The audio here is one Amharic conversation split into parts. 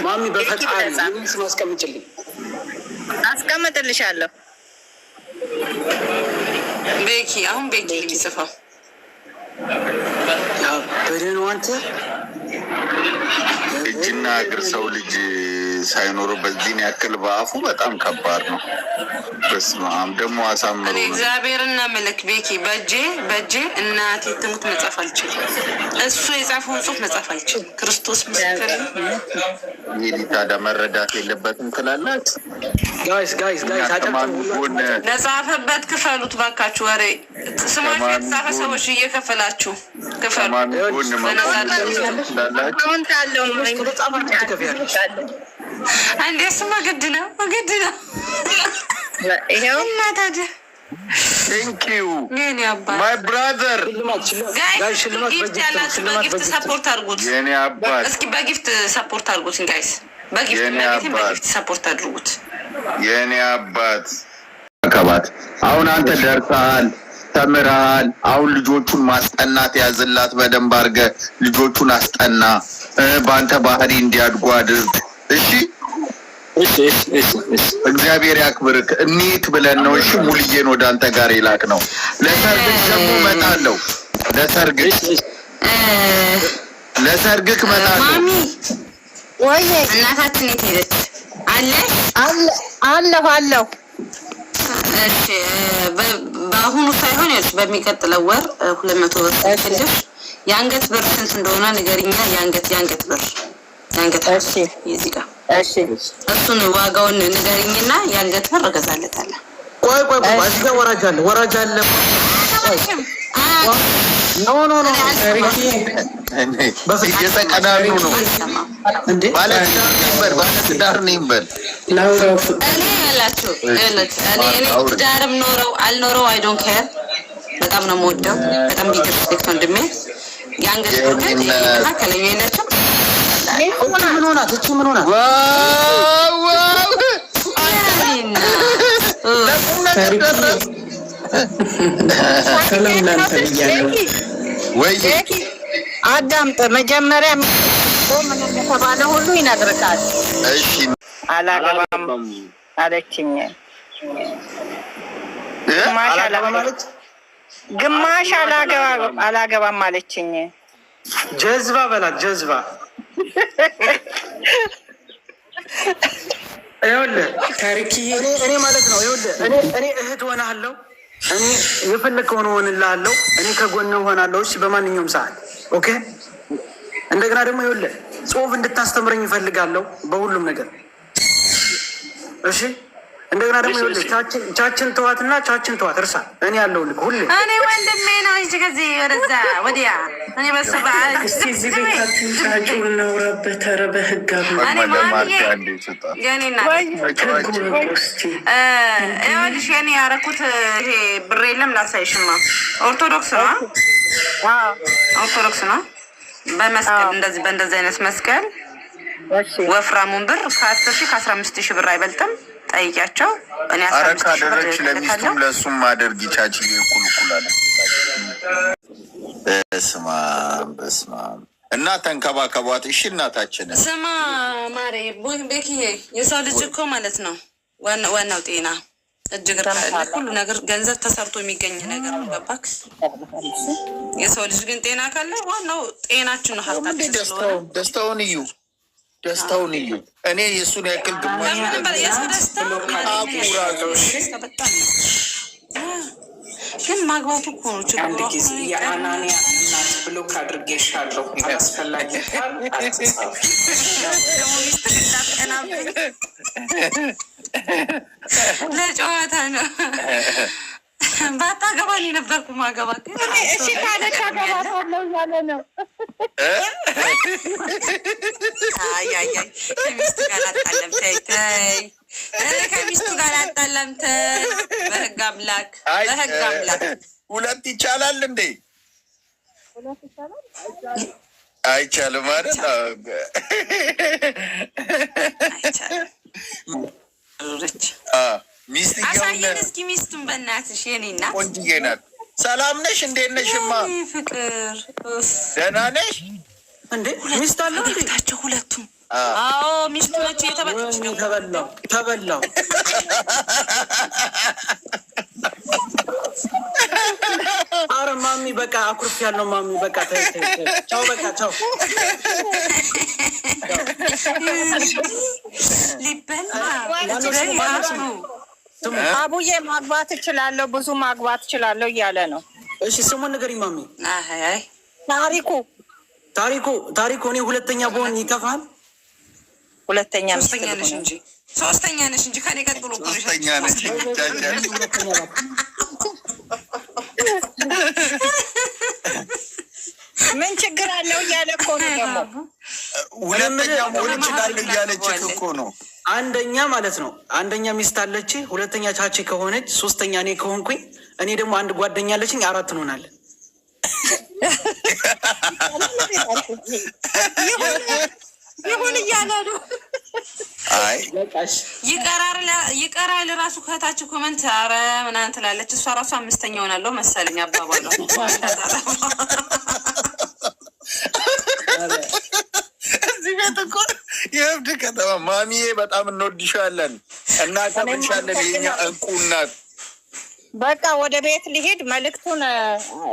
ማሚ በፈጣሪ ስም አስቀምጭልኝ። አስቀምጥልሻለሁ። ቤኪ አሁን ቤኪ የሚጽፈው በደህና አንተ እጅና እግር ሰው ልጅ ሳይኖረው በዚህን ያክል በአፉ በጣም ከባድ ነው። በስመ አብ ደግሞ አሳምሮ እግዚአብሔርና መልክ ቤኪ በእጄ እናቴ ትሙት መጻፍ አልችልም። እሱ የጻፈውን ጽሑፍ መጻፍ አልችልም። ክርስቶስ ምስክር። ይህ ታዲያ መረዳት የለበትም ትላላችሁ? ጋይስ ለጻፈበት ክፈሉት ባካችሁ። ወሬ ስማችሁ የተጻፈ ሰዎች እየከፈላችሁ ክፈሉ። አንዴ ስማ ግድ ነው። ይሄው እና ታዲያ ቴንኪዩ ማይ ብራዘር። ጊፍት ያላችሁ በጊፍት ሰፖርት አድርጉት። የኔ አባት እስኪ በጊፍት ሰፖርት አድርጉት ጋይስ። በጊፍት ሰፖርት አድርጉት። የኔ አባት አከባት። አሁን አንተ ደርሰሃል፣ ተምረሃል። አሁን ልጆቹን ማስጠናት ያዝላት። በደንብ አድርገህ ልጆቹን አስጠና። በአንተ ባህሪ እንዲያድጉ አድርግ። እሺ እግዚአብሔር ያክብርክ። እኒክ ብለን ነው እሺ ሙልዬን ወደ አንተ ጋር ይላክ ነው። ለሰርግክ ደግሞ እመጣለሁ። ለሰርግክ እመጣለሁ። ማሚ ወይ እናታችን የት ሄደች? አለሁ። እሺ በአሁኑ ሳይሆን ያልሽ በሚቀጥለው ወር 200 ብር ትልሽ። የአንገት ብር ስንት እንደሆነ ንገሪኛ። የአንገት ብር እሺ፣ እዚህ ጋር እሺ፣ እሱን ዋጋውን ንገሪኝና የአንገት ብር እገዛለታለሁ። ቆይ እዚህ ጋር ወራጅ አለ። ኖ እየተቀናሉ ነው እንዴ? ባለትዳር ነኝ በል። እኔ ያላችሁ እኔ ትዳርም ኖረው አልኖረው አይ ዶንት ኬር። በጣም ነው የምወደው። በጣም ቢግ ሪስፔክት ወንድሜ። የአንገት ብር ግን ከለኛ የላቸው ምን ሆናት? አዳምጥ። መጀመሪያ ምን እንደተባለ ሁሉ ይነግርካል። እሺ አላገባም አለችኝ። ግማሽ አላገባም አለችኝ። ጀዝባ በላት ጀዝባ። ይኸውልህ ታሪክዬ እኔ ማለት ነው። ይኸውልህ እኔ እህት ሆናለሁ። እኔ የፈለከውን ሆንልሃለሁ። እኔ ከጎንህ ሆናለሁ። እሺ በማንኛውም ሰዓት ኦኬ። እንደገና ደግሞ ይኸውልህ ጽሁፍ እንድታስተምረኝ እፈልጋለሁ በሁሉም ነገር እሺ። እንደገና ደግሞ ይኸውልህ ቻችን ተዋት እርሳ። እኔ ያለሁልህ ሁሌ እኔ ወንድሜ ነው እንጂ ከዚህ ወደዛ ወዲያ እኔ በስባ እዚህ ቤታችን ታጩን እናውራበት። ኧረ በህግ ይኸውልሽ የኔ ያደረኩት ይሄ ብር የለም ላሳይሽማ። ኦርቶዶክስ ነው በመስቀል እንደዚህ በእንደዚህ አይነት መስቀል ወፍራሙን ብር ከ10,000 ከ15,000 ብር አይበልጥም። ጠይቂያቸው። እኔ አረካደረች ለሚስቱም ለሱም ማደርግ ይቻች ይኩልኩላል። በስማ እና ተንከባከቧት እሺ። እናታችን ስማ ማሬ ቤኪዬ፣ የሰው ልጅ እኮ ማለት ነው ዋናው ጤና እጅግ ሁሉ ነገር ገንዘብ ተሰርቶ የሚገኝ ነገር ነው። ገባክ? የሰው ልጅ ግን ጤና ካለ ዋናው ጤናችን ነው፣ ሀብታችን ስለሆነ ደስታውን እዩ። እኔ የእሱን ያክል ግማሽ ግን ማግባቱ እኮ ነው ችግሩ። አንድ ጊዜ የአናንያ እናት ብሎክ አድርጌሻለሁ። አላስፈላጊ ለጨዋታ ነው። ባታገባ እኔ ነበርኩ ማገባ። እሺ ካለች አገባታለሁ እያለ ነው። ከሚስቱ ጋር አጣለም። ተይ ከሚስቱ ጋር አጣለም። ተይ በህግ አምላክ ሁለት ይቻላል እንዴ? አይቻልም ማለት አሳየን እስኪ ሚስቱን በእናትሽ። የኔ እናት ቆንጅዬ ናት። ሰላም ነሽ? እንዴት ነሽማ? ፍቅር ደህና ነሽ እንዴ? ሚስት አለ ፈገግታቸው ሁለቱም አዎ ሚስቱ መቼ የተበላች ነው? ተበላው። አረ ማሚ በቃ አኩርፍ ያለው ማሚ በቃ ቻው፣ በቃ ቻው። አቡዬ ማግባት እችላለሁ፣ ብዙ ማግባት እችላለሁ እያለ ነው። እሺ ስሙን ንገሪኝ ማሚ። ታሪኩ እኔ ሁለተኛ በሆን ይከፋል? ሶስተኛ ነሽ እንጂ ከኔ ቀጥሎ ሶስተኛ ነሽ። ምን ችግር አለው እያለ እኮ ነው። ደግሞ ሁለተኛ መሆን እችላለሁ እያለች እኮ ነው። አንደኛ ማለት ነው። አንደኛ ሚስት አለች፣ ሁለተኛ ቻቺ ከሆነች፣ ሶስተኛ እኔ ከሆንኩኝ፣ እኔ ደግሞ አንድ ጓደኛ አለችኝ፣ 4 እንሆናለን። ይሁን እያለ ነው። አይ ይቀራል ራሱ ከታች ኮመንት አረ ምናምን ትላለች። እሷ ራሱ 5ኛ ሆናለሁ መሰለኝ አባባሏ። እዚህ ቤት እኮ የእብድ ከተማ ማሚዬ፣ በጣም እንወድሻለን እና ተመሻለን። የኛ እንቁ እናት። በቃ ወደ ቤት ሊሄድ መልእክቱን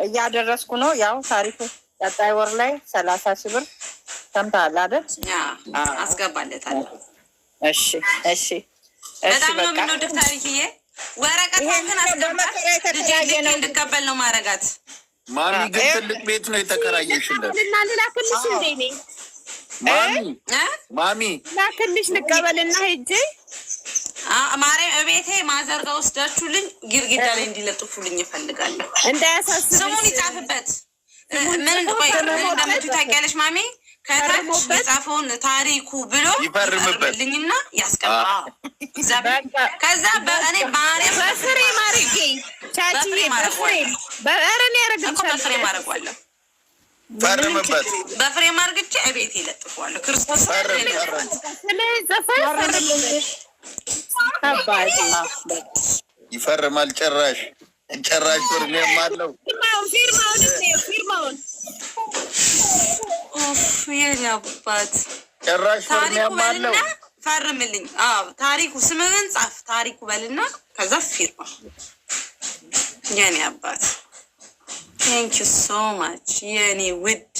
እያደረስኩ ነው። ያው ታሪኩ ቀጣይ ወር ላይ 30,000 ብር ሰምተሃል አይደል? አስገባለታለሁ። እሺ በጣም ነው የምንወድህ ታሪክዬ። ወረቀቷን ግን አስገባት። ልጄ እንድቀበል ነው ማረጋት። ማሚ ግን ትልቅ ቤት ነው የተከራየሽለት። ማሚ ላክልሽ ልቀበልና ሄጄ ማርያም እቤቴ ማዘርጋ ወስዳችሁልኝ ግድግዳ ላይ እንዲለጥፉልኝ እፈልጋለሁ። እንዳያሳስብ ስሙን ይጻፍበት። ምን እንደምትዩ ታውቂያለሽ ማሚ? ከታች የጻፈውን ታሪኩ ብሎ ይፈርምልኝና ያስቀምጣል። ከዛ በእኔ ማርያም በፍሬ ማርጌ ቻቺ በፍሬ ማድረጓለሁ። ፈርምበት። በፍሬ ማርግቼ እቤቴ ይለጥፈዋለሁ። ክርስቶስ ይፈርማል። ጭራሽ ፍርሜም አለው። ፊርማውን የኔ አባት ጭራሽ ፍርሜም አለው። ፈርምልኝ። ታሪኩ ስምህን ጻፍ። ታሪኩ በልና ከዛ ፊርማ። የኔ አባት ቴንክ ዩ ሶ ማች የኔ ውድ።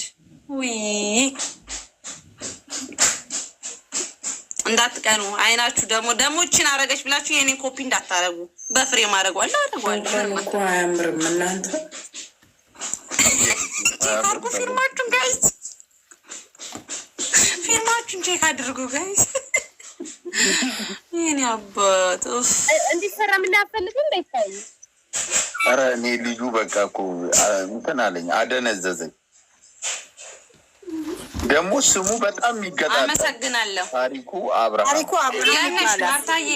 እንዳትቀኑ አይናችሁ ደግሞ እችን አረገች ብላችሁ የኔ ኮፒ እንዳታረጉ። በፍሬ ማድረጓለሁ እኮ አያምርም። እናንተ ቼክ አድርጉ ፊርማችሁን ጋይዝ፣ ፊርማችሁን ቼክ አድርጉ ጋይዝ። የኔ አባት እንዲፈረም እንዳፈልግ እንዳይታይ። ኧረ እኔ ልጁ በቃ እኮ እንትን አለኝ፣ አደነዘዘኝ። ደግሞ ስሙ በጣም ይገጣል። አመሰግናለሁ። ታሪኩ አብርሃም ያነሽ ማርታዬ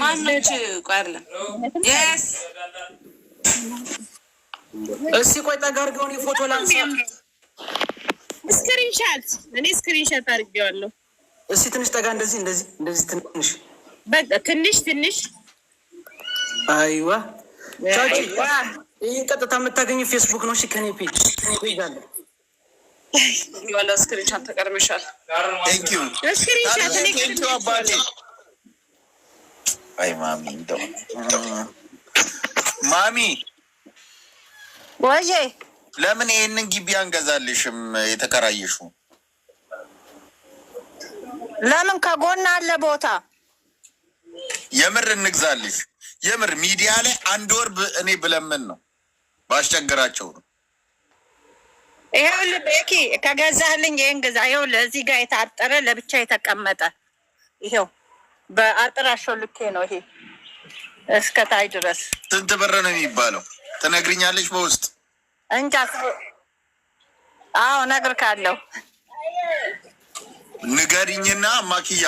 ማነች? ቆርለም የስ እስኪ ቆይ ጠጋ አድርገውን የፎቶ ላንሳ። ስክሪንሻት እኔ ስክሪንሻት አድርጌዋለሁ። እስኪ ትንሽ ጠጋ፣ እንደዚህ ትንሽ በቃ ትንሽ አይዋ ቻቺ፣ ይህ ቀጥታ የምታገኘው ፌስቡክ ነው። እሺ ከኔ ፔጅ አለ ያለ ስክሪንሻት ተቀርመሻል። ቴንክ ዩ አባቴ። አይ ማሚ እንደው ማሚ ወይዬ ለምን ይሄንን ግቢ አንገዛልሽም? የተከራየሽው ለምን? ከጎን አለ ቦታ። የምር እንግዛልሽ። የምር ሚዲያ ላይ 1 ወር እኔ ብለምን ነው ባስቸግራቸው ነው። ይኸውልህ ቤኪ ከገዛህልኝ ይሄን ግዛ። ይኸውልህ እዚህ ጋር የታጠረ ለብቻ የተቀመጠ ይኸው በአጥር አሾልኬ ነው። ይሄ እስከታይ ድረስ ስንት ብር ነው የሚባለው? ትነግሪኛለሽ በውስጥ እንጃ። አዎ እነግርካለሁ። ንገሪኝና ማኪያ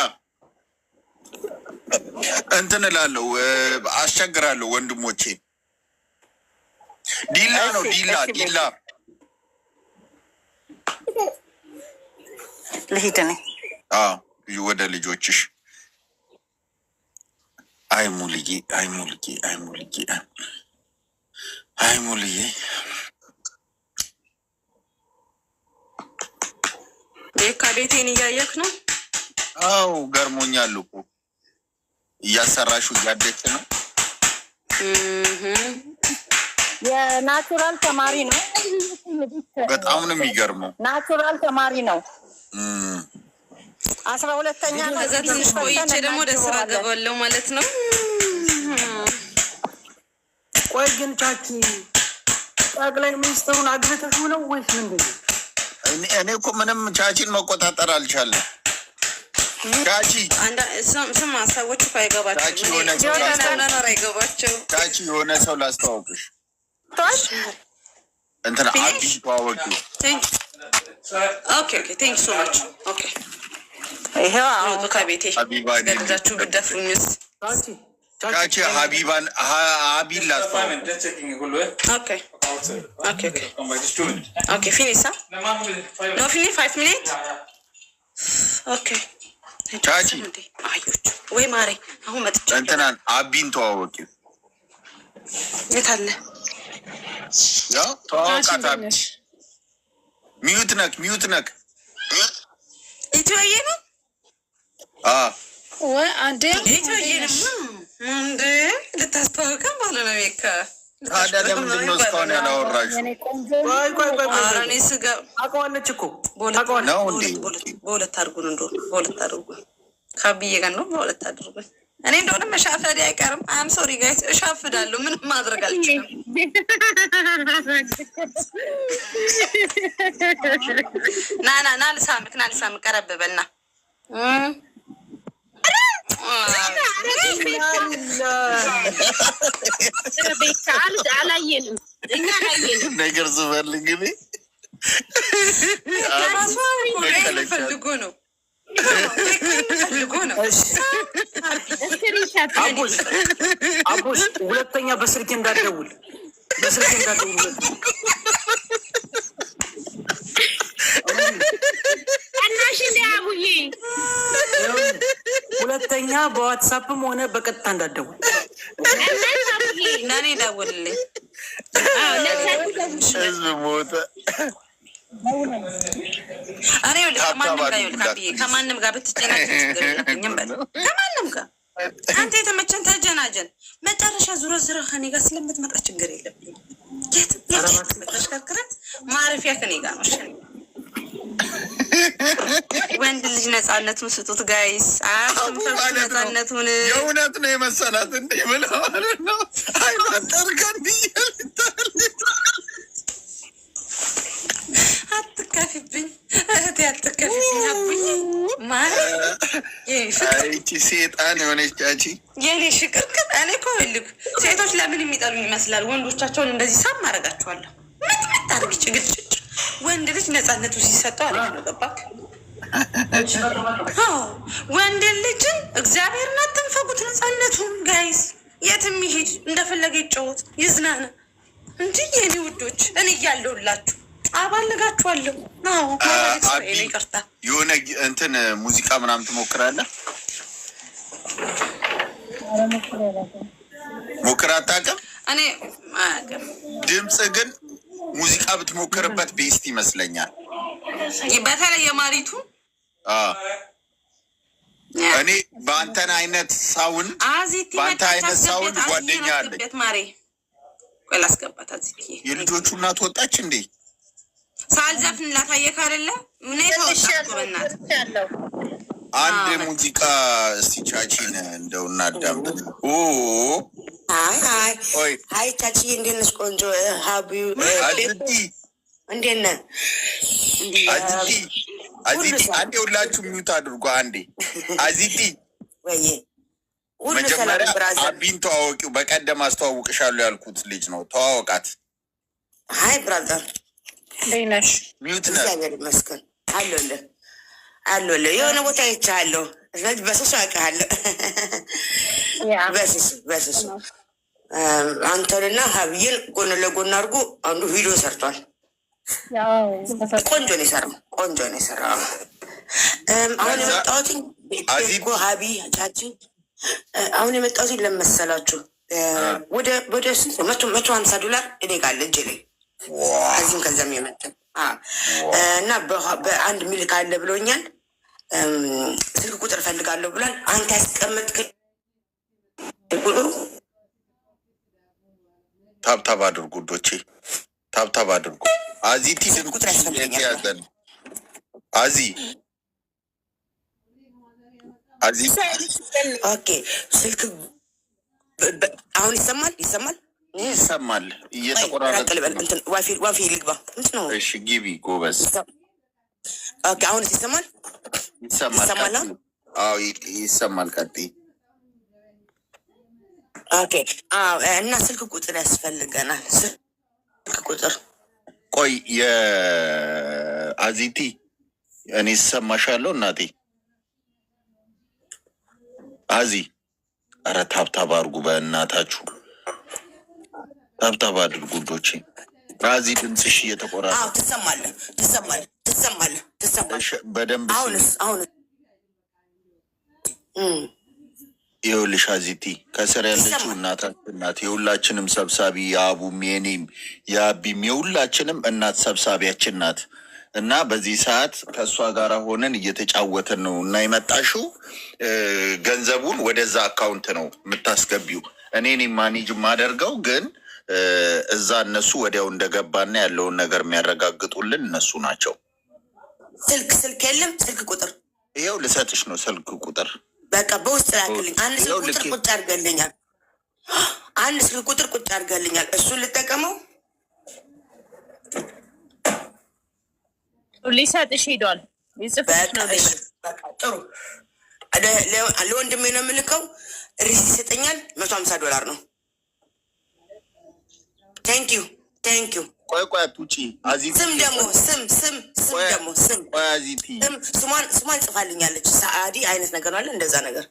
እንትን እላለሁ፣ አስቸግራለሁ ወንድሞቼ። ዲላ ነው ዲላ ልሂድ ነኝ። ወደ ልጆችሽ። አይሙልዬ ቤካ ቤቴን እያየክ ነው። አው ገርሞኛል እኮ እያሰራሹ እያደች ነው። የናቹራል ተማሪ ነው። በጣም ነው የሚገርመው። ናቹራል ተማሪ ነው። 12ኛ ከዛ ትንሽ ቆይቼ ደግሞ ወደ ስራ ገባለሁ ማለት ነው። ቆይ ግን ቻቺ ጠቅላይ ሚኒስትሩን አግብተሽው ነው ወይስ ምንድን ነው? እኔ እኮ ምንም ቻቺን መቆጣጠር አልቻለም። ቻቺ ስማ፣ ሰዎች እኮ አይገባቸው ቻቺ የሆነ ሰው ላስተዋውቅሽ። እንትና አቢ ተዋወቂ። ኦኬ ቴንክ ዩ ሶ ማች። ኦኬ ይሄው ከቤቴ ገዛችሁ ብትደፍሩኝስ? ቻቺ ሀቢባን ላስተዋውቅ። ኦኬ ፊኒሳ ኖ ፊኒ 5 ሚኒት ኦኬ ቻቺ አዮች ወይ ማሬ አሁን መጥቼ እንትናን አቢን ተዋወቂ። የት አለ? ያው ተዋወቃት። ሚዩት ነክ ኢትዮዬ ነው ወይ አንዴ ኢትዮዬ ነው እንዴ? ልታስተዋወቀን ባለ ነው ቤካ። ታዲያ ለምንድን ነው እስካሁን ያላወራሽው? ኧረ እኔ ስጋ አውቀዋለች እኮ ነው እንዴ? በሁለት አድርጉን እንደው በሁለት አድርጉን። ካብዬ ጋር ነው በሁለት አድርጉን። እኔ እንደሆነ መሻፈድ አይቀርም። አም ሶሪ ጋይስ እሻፍዳለሁ። ምንም ማድረግ አልችልም። ና ልሳምክ ቀረብ በልና አላየንም ነገር ዝፈልግ ፈልጎ ነው። አቡሽ ሁለተኛ በስልክ እንዳትደውል ሁለተኛ በዋትሳፕም ሆነ በቀጥታ እንዳትደውል። ለእኔ ደውልልኝ። ህዝብ ሞተ። ከማንም ጋር ብትጨናጨን ችግር የለብኝም። ከማንም ጋር አንተ የተመቸን ተጀናጀን። መጨረሻ ዙረ ከኔ ጋር ስለምትመጣ ችግር የለብኝም። ተሽከርክረን ማረፊያ ከኔ ጋር ነው። ወንድ ልጅ ነፃነቱን ስጡት ጋይስ። ነፃነቱን የእውነት ነው የመሰላት እንዴ ብለ ማለት ነው። አትከፊብኝ እህቴ፣ አትከፊብኝ። አቡኝ ማለት ሴጣን የሆነች ቻቺ የኔ ሽቅርቅር። እኔ እኮ ይልኩ ሴቶች ለምን የሚጠሉኝ ይመስላል? ወንዶቻቸውን እንደዚህ ሳም አደርጋቸዋለሁ። ምጥምጥ አድርግ ጭግጭጭ። ወንድ ልጅ ነፃነቱ ሲሰጠው አለ ነው። ገባክ? ወንድ ልጅን እግዚአብሔርን አትንፈጉት ነፃነቱን ጋይስ። የትም ይሄድ እንደፈለገ ይጫወት ይዝናና እንጂ የኔ ውዶች እኔ እያለሁላችሁ አባልጋችኋለሁ። ይቅርታ የሆነ እንትን ሙዚቃ ምናምን ትሞክራለህ? ሞክር አታውቅም? እኔ ድምፅ ግን ሙዚቃ ብትሞክርበት ቤስት ይመስለኛል። በተለይ የማሪቱ እኔ በአንተን አይነት ሳውንድ በአንተ አይነት ሳውንድ ጓደኛ አለኝ። ማሬ ቆይ ላስገባት። አዚት የልጆቹ እናት ወጣች እንዴ? ሳልዘፍን ላታየክ አይደለ? ምን ተወጣበናት አንድ ሙዚቃ እስቲ ቻቺን እንደው እናዳምጥ። አይ ቻቺ እንዴት ነሽ? ቆንጆ ሀቢው አዚቲ እንዴት ነህ? አዚቲ አንዴ ሁላችሁ ሚዩት አድርጎ አንዴ። አዚቲ ወይ መጀመሪያ አቢን ተዋወቂው። በቀደም አስተዋውቅሻለሁ ያልኩት ልጅ ነው። ተዋወቃት። ሀይ ብራዘር ነሽ? ሚዩት ነህ? እግዚአብሔር ይመስገን አለሁልህ። የሆነ ቦታ አይቻለሁ። ስለዚህ በስሱ አውቅሃለሁ። በስሱ አንተንና ሀብዬን ጎን ለጎን አድርጎ አንዱ ቪዲዮ ሰርቷል። ቆንጆ ነው የሰራው። አሁን የመጣሁት ሀቢ ቻቺ አሁን የመጣሁት ለመሰላችሁ ወደ $150 እኔ ጋር አለ እጄ ላይ ከዚህም ከዚያም የመጣ እና በአንድ ሚልክ አለ ብሎኛል። ስልክ ቁጥር እፈልጋለሁ ብሏል። አንተ ያስቀምጥክ ታብታብ አድርጉ ዶቼ፣ ታብታብ አድርጉ። አዚቲ ስልክ ቁጥር ያስፈልገኛል። አዚ ኦኬ። ስልክ አሁን ይሰማል? ይሰማል። እየተቆራረጠ ዋፊ ልግባ። ምንድን ነው? እሺ ግቢ ጎበዝ። ኦኬ አሁን ይሰማል? ይሰማል። አዎ ይሰማል። ቀጥይ። ኦኬ እና ስልክ ቁጥር ያስፈልገናል። ስልክ ቁጥር ቆይ የአዚቲ እኔ ሰማሻለሁ እናቴ። አዚ ኧረ ታብታብ አድርጉ በእናታችሁ፣ ታብታብ አድርጉ ዶቼ። አዚ ድምፅሽ እየተቆራረጠ ትሰማለህ በደንብ። አሁን ይኸውልሽ አዚቲ ከስር ያለችው እናታችን ናት። የሁላችንም ሰብሳቢ፣ የአቡም የኔም የአቢም የሁላችንም እናት ሰብሳቢያችን ናት። እና በዚህ ሰዓት ከእሷ ጋር ሆነን እየተጫወትን ነው። እና የመጣሽው ገንዘቡን ወደዛ አካውንት ነው የምታስገቢው። እኔ ማኔጅ የማደርገው ግን እዛ እነሱ ወዲያው እንደገባና ያለውን ነገር የሚያረጋግጡልን እነሱ ናቸው። ስልክ የለም። ስልክ ቁጥር ይኸው ልሰጥሽ ነው። ስልክ ቁጥር በቃ በውስጥ ላክልኝ። አንድ ስልክ ቁጥር ቁጭ አድርገልኛል። እሱን ልጠቀመው። ሊሰጥሽ ሄዷል። ጥሩ። ለወንድሜ ነው የምልከው። ሪስ ይሰጠኛል። $150 ነው። ቴንኪዩ። ቆይ አትውጪ። ስም ደግሞ ስሟን ጽፋልኛለች። ሰአዲ አይነት ነገር አለ። እንደዛ ነገር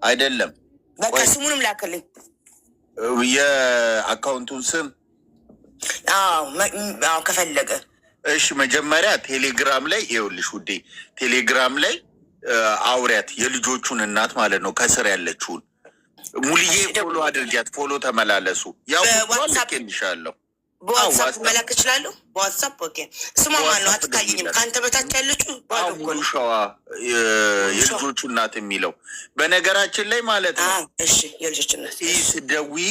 አይደለም። በቃ ስሙንም ላክልኝ። የአካውንቱን ስም ከፈለገ እሺ። መጀመሪያ ቴሌግራም ላይ ይኸውልሽ ውዴ፣ ቴሌግራም ላይ አውሪያት፣ የልጆቹን እናት ማለት ነው። ከስር ያለችውን ሙልዬ ፎሎ አድርጊያት፣ ፎሎ ተመላለሱ። ያው ልኬልሻለሁ። በዋትሳፕ መላክ እችላለሁ። በዋትሳፕ ኦኬ። ስሟ ማነው? አትታይኝም። ከአንተ በታች ያለችው ሙሉ ሸዋ የልጆቹ እናት የሚለው በነገራችን ላይ ማለት ነው። እሺ የልጆቹ እናት ስትደውይ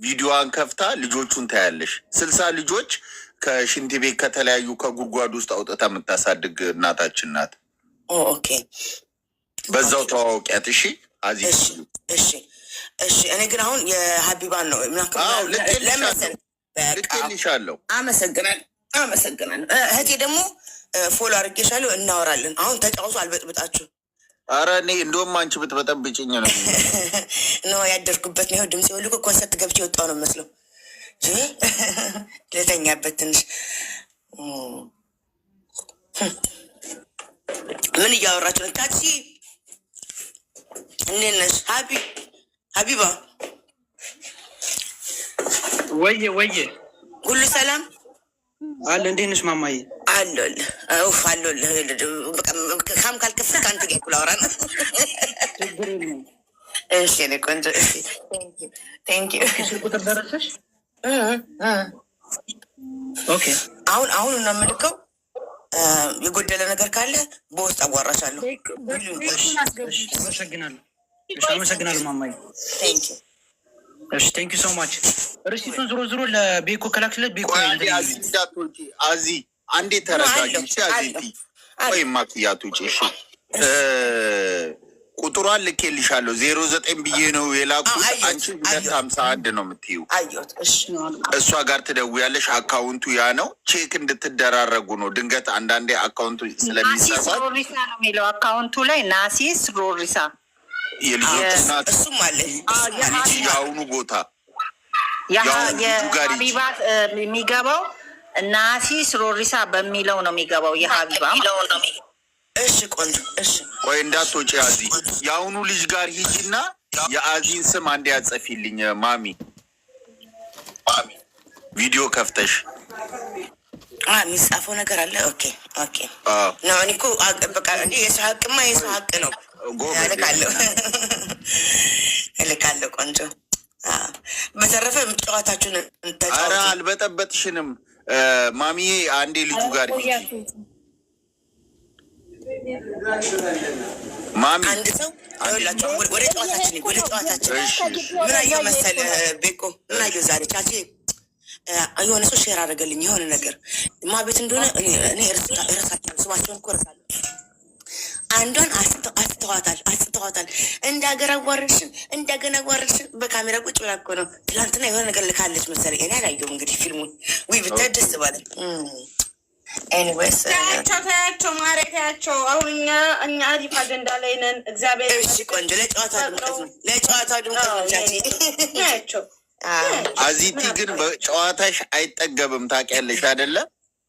ቪዲዮዋን ከፍታ ልጆቹን ታያለሽ። 60 ልጆች ከሽንት ቤት ከተለያዩ ከጉድጓድ ውስጥ አውጥታ የምታሳድግ እናታችን ናት። ኦኬ በዛው ተዋወቂያት። እሺ አዚ እሺ። እኔ ግን አሁን የሀቢባን ነው ልኬልሻለሁ። አመሰግናለሁ። እህቴ ደግሞ ፎሎ አድርጌሻለሁ። እናወራለን። አሁን ተጫውሱ፣ አልበጥብጣችሁ። ኧረ እኔ እንደውም አንቺ ብትበጠብጭኝ ነው ነው ያደርኩበት ነው። ድምፅ የወልኩ ኮንሰርት ገብቼ የወጣው ነው መስለው ለተኛበት ትንሽ ምን እያወራችሁ ነው? ታክሲ እንዴት ነሽ ሀቢባ? ወየ ሁሉ ሰላም አለ። እንዴት ነሽ ማማዬ? አለሁልህ። ካም ካልከፍል ከአንተ ጋር እኩል አወራ ነው። እሺ እኔ ቆንጆ። ቴንኪ ቁጥር ደረሰሽ? ኦኬ አሁን ነው የምልከው። የጎደለ ነገር ካለ በውስጥ አጓራሻለሁ። አመሰግናለሁ ማማዬ። እሺ ቴንኪ ሶ ማች። ሪሲቱን ዞሮ ለቤኮ ከላክሽለት ቤኮ አዚ አንዴ ተረጋጊ። አዚ ወይ ማክያቱ እሺ ቁጥሯን ልኬልሻለሁ። 09 ብዬ ነው የላኩት። አንቺ 251 ነው የምትይው። እሷ ጋር ትደውያለሽ። አካውንቱ ያ ነው። ቼክ እንድትደራረጉ ነው። ድንገት አንዳንዴ አካውንቱ ስለሚሰራ ሮሪሳ ነው የሚለው አካውንቱ ላይ ናሲስ ሮሪሳ የልጆች እናት እሱም አለ። የአሁኑ ቦታ የሀቢባ የሚገባው ናሲስ ሮሪሳ በሚለው ነው የሚገባው። የሀቢባ እሺ ቆንጆ። እሺ ቆይ እንዳትወጪ አዚ። የአሁኑ ልጅ ጋር ሂጂና የአዚን ስም አንዴ ያጸፊልኝ ማሚ። ቪዲዮ ከፍተሽ የሚጻፈው ነገር አለ። ኦኬ ነው። እኔ እኮ በቃ እንደ የሰው ሀቅማ የሰው ሀቅ ነው። እልካለሁ። ቆንጆ። በተረፈ ጨዋታችሁን ኧረ አልበጠበጥሽንም ማሚዬ። አንዴ ልጁ ጋር ማሚ አንድ ሰው ይኸውላችሁ ወደ ጨዋታችን ምን አየሁ መሰለህ ቤቆ ምን አየሁ ዛሬ ቻቼ የሆነ ሰው ሼር አደረገልኝ የሆነ ነገር ማ ቤት እንደሆነ እኔ እረሳለሁ ስማቸውን እኮ እረሳለሁ አንዷን አስተዋታል እንደገና አዋረድሽን በካሜራ ቁጭ ብላ እኮ ነው ትላንትና የሆነ ነገር ልካለች መሰለኝ እኔ አላየሁም እንግዲህ ፊልሙን ብታይ ደስ ባለን ታያቸው ማሬ ታያቸው አሁን እኛ አሪፍ አጀንዳ ላይ ነን እግዚአብሔር እሺ ቆንጆ ለጨዋታ ድምቀት ታያቸው አዚቲ ግን በጨዋታሽ አይጠገብም ታውቂያለሽ አይደለ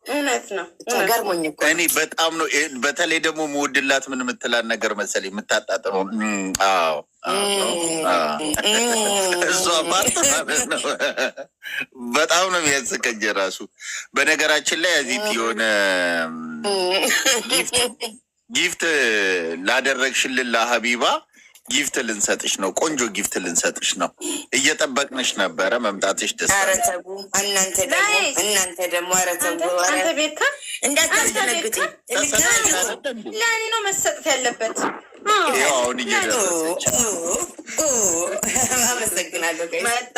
እውነት ነው ገርሞኝ እኮ እኔ በጣም ነው በተለይ ደግሞ መወድላት ምን የምትላት ነገር መሰለኝ የምታጣጥረው እሷ በጣም ነው የሚያስቀኝ ራሱ በነገራችን ላይ አዚቲ የሆነ ጊፍት ላደረግሽልን ለሀቢባ ጊፍት ልንሰጥሽ ነው ቆንጆ ጊፍት ልንሰጥሽ ነው እየጠበቅንሽ ነበረ መምጣትሽ ደስ አረተጉ እናንተ ደግሞ አረተጉ አንተ ቤካ እንዳታስደነግጥ ለእኔ ነው መሰጠት ያለበት አሁን እየደረሰች አመሰግናለሁ መጣ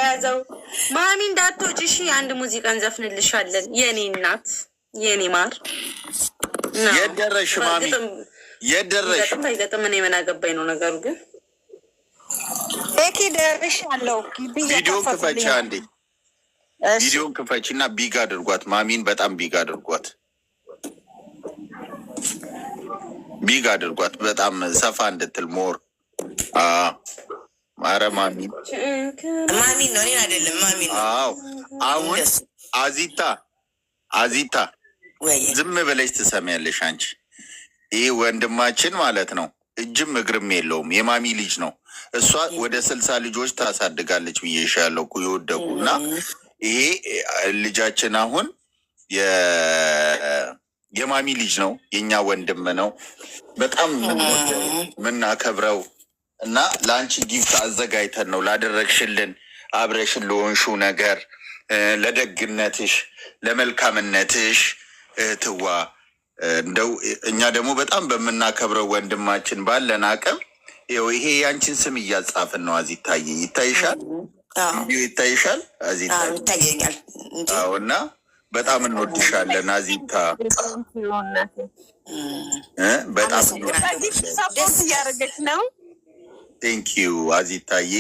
ያዘው ማሚ እንዳትወጪ እሺ አንድ ሙዚቃ እንዘፍንልሻለን የኔ እናት የኔ ማር የደረሽ ማሚ የደረሽ አይገጥም እኔ ምን አገባኝ ነው ነገሩ ግን ቤኪ ደርሻለሁ ቪዲዮን ክፈች አንዴ ቪዲዮን ክፈች እና ቢግ አድርጓት ማሚን በጣም ቢግ አድርጓት በጣም ሰፋ እንድትል ሞር ኧረ ማሚን ነው እኔን አይደለም ማሚን አዎ አሁን አዚታ ዝም ብለሽ ትሰሚያለሽ አንቺ ይህ ወንድማችን ማለት ነው እጅም እግርም የለውም የማሚ ልጅ ነው እሷ ወደ 60 ልጆች ታሳድጋለች ብዬሻለሁ እኮ የወደቁ እና ይሄ ልጃችን አሁን የማሚ ልጅ ነው የኛ ወንድም ነው በጣም ምናከብረው እና ለአንቺ ጊፍት አዘጋጅተን ነው ላደረግሽልን አብረሽን ለሆንሹ ነገር ለደግነትሽ ለመልካምነትሽ ትዋ እንደው እኛ ደግሞ በጣም በምናከብረው ወንድማችን ባለን አቅም ይሄ ያንቺን ስም እያጻፍን ነው አዚታዬ ይታይሻል አዚታ ይታየኛል እና በጣም እንወድሻለን አዚታ በጣም ሰፖርት እያደረገች ነው ቴንኪዩ አዚታዬ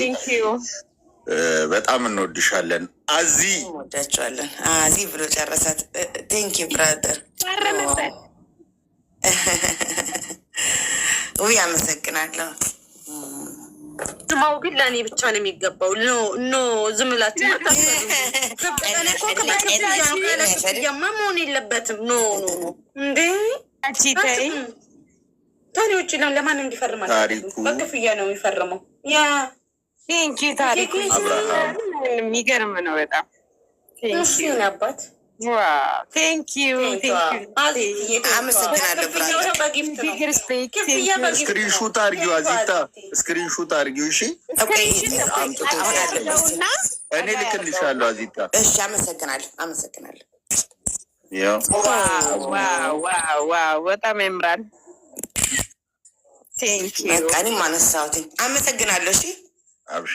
በጣም እንወድሻለን አዚ ወዳቸዋለን አዚ ብሎ ጨረሳት ቴንኪዩ ብራዘር ውይ አመሰግናለሁ ስማው ግን ለእኔ ብቻ ነው የሚገባው ኖ ዝም ብላችሁ መሆን የለበትም ኖ እንዴ ታሪዎች ለማን እንዲፈርማል በክፍያ ነው የሚፈርመው ያ ቴንኪው ታሪኩ የሚገርም ነው በጣም ቴንኪው አባት ቴንኪው አመሰግናለሁ ስክሪንሹት አርጊው አዚታ ስክሪንሹት አርጊው እሺ እኔ ልክልሻለሁ አዚታ እሺ አመሰግናለሁ ዋው በጣም ያምራል ቴንኪው በቃ እኔም አነሳሁትኝ አመሰግናለሁ እሺ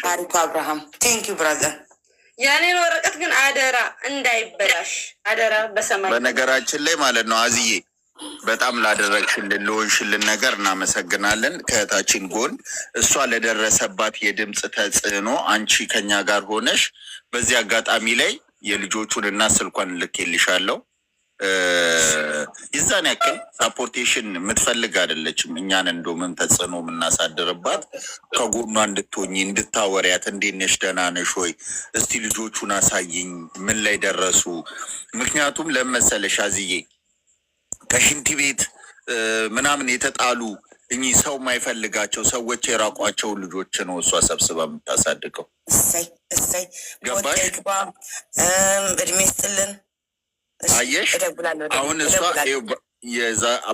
ታሪኩ አብርሃም ቴንኪው ብራዘር ያኔን ወረቀት ግን አደራ እንዳይበላሽ አደራ በሰማይ በነገራችን ላይ ማለት ነው አዝዬ በጣም ላደረግሽልን ለሆንሽልን ነገር እናመሰግናለን ከእህታችን ጎን እሷ ለደረሰባት የድምፅ ተጽዕኖ አንቺ ከኛ ጋር ሆነሽ በዚህ አጋጣሚ ላይ የልጆቹን እና ስልኳን ልኬልሻለሁ ይዛን ያክል ሳፖርቴሽን የምትፈልግ አይደለችም እኛን እንደምን ተጽዕኖ የምናሳድርባት ከጎኗ እንድትሆኝ እንድታወሪያት እንዴት ነሽ ደህና ነሽ ወይ እስቲ ልጆቹን አሳይኝ ምን ላይ ደረሱ ምክንያቱም ለመሰለሽ አዝዬ ከሽንት ቤት ምናምን የተጣሉ እኚህ ሰው የማይፈልጋቸው ሰዎች የራቋቸው ልጆች ነው እሷ ሰብስባ የምታሳድገው እሰይ ገባሽ እድሜ ስጥልን አየሽ አሁን እሷ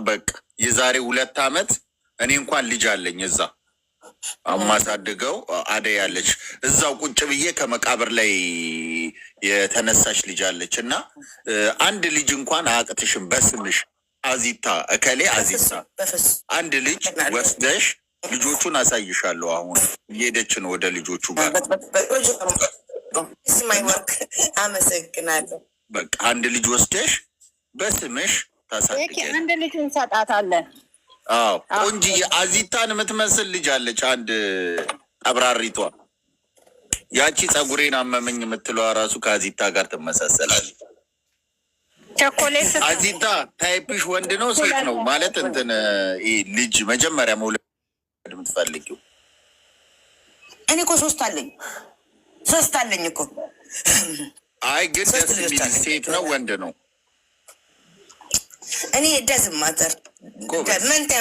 በቃ የዛሬ 2 ዓመት እኔ እንኳን ልጅ አለኝ እዛ አማሳድገው አደይ ያለች እዛው ቁጭ ብዬ ከመቃብር ላይ የተነሳሽ ልጅ አለች እና አንድ ልጅ እንኳን አያቅትሽም በስምሽ አዚታ እከሌ አዚታ አንድ ልጅ ወስደሽ ልጆቹን አሳይሻለሁ። አሁን እየሄደች ነው ወደ ልጆቹ ጋር። አመሰግናለሁ። በቃ አንድ ልጅ ወስደሽ በስምሽ ታሳድጊያለሽ። አንድ ልጅ እንሰጣታለን። አዎ ቆንጂ አዚታን የምትመስል ልጅ አለች፣ አንድ አብራሪቷ። ያቺ ጸጉሬን አመመኝ የምትለዋ ራሱ ከአዚታ ጋር ትመሳሰላለች። ቸኮሌት አዚታ ታይፕሽ ወንድ ነው ሴት ነው ማለት እንትን ልጅ መጀመሪያ መውለድ የምትፈልጊው? እኔ እኮ ሶስት አለኝ እኮ። አይ ግን ደስ የሚል ሴት ነው ወንድ ነው? እኔ ደዝም ማዘር መንታ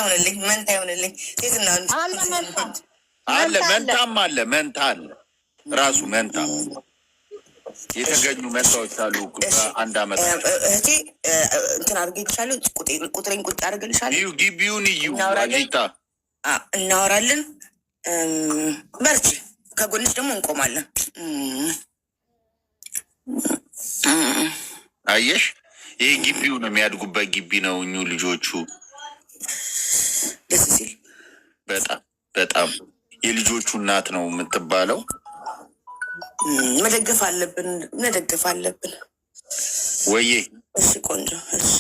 ይሆንልኝ ሴትና አለ መንታም አለ መንታ አለ ራሱ መንታ የተገኙ መንታዎች አሉ። አንድ አመት እህቴ እንትን አድርጌልሻለሁ። ቁጥሬን ቁጭ አድርግልሻለሁ። ግቢውን እዩ አዚታ እናወራለን። በርቺ፣ ከጎንሽ ደግሞ እንቆማለን። አየሽ ይሄ ግቢው ነው የሚያድጉበት ግቢ ነው። እኙ ልጆቹ ደስ ሲል በጣም የልጆቹ እናት ነው የምትባለው። መደገፍ አለብን። ወዬ እሺ ቆንጆ እሺ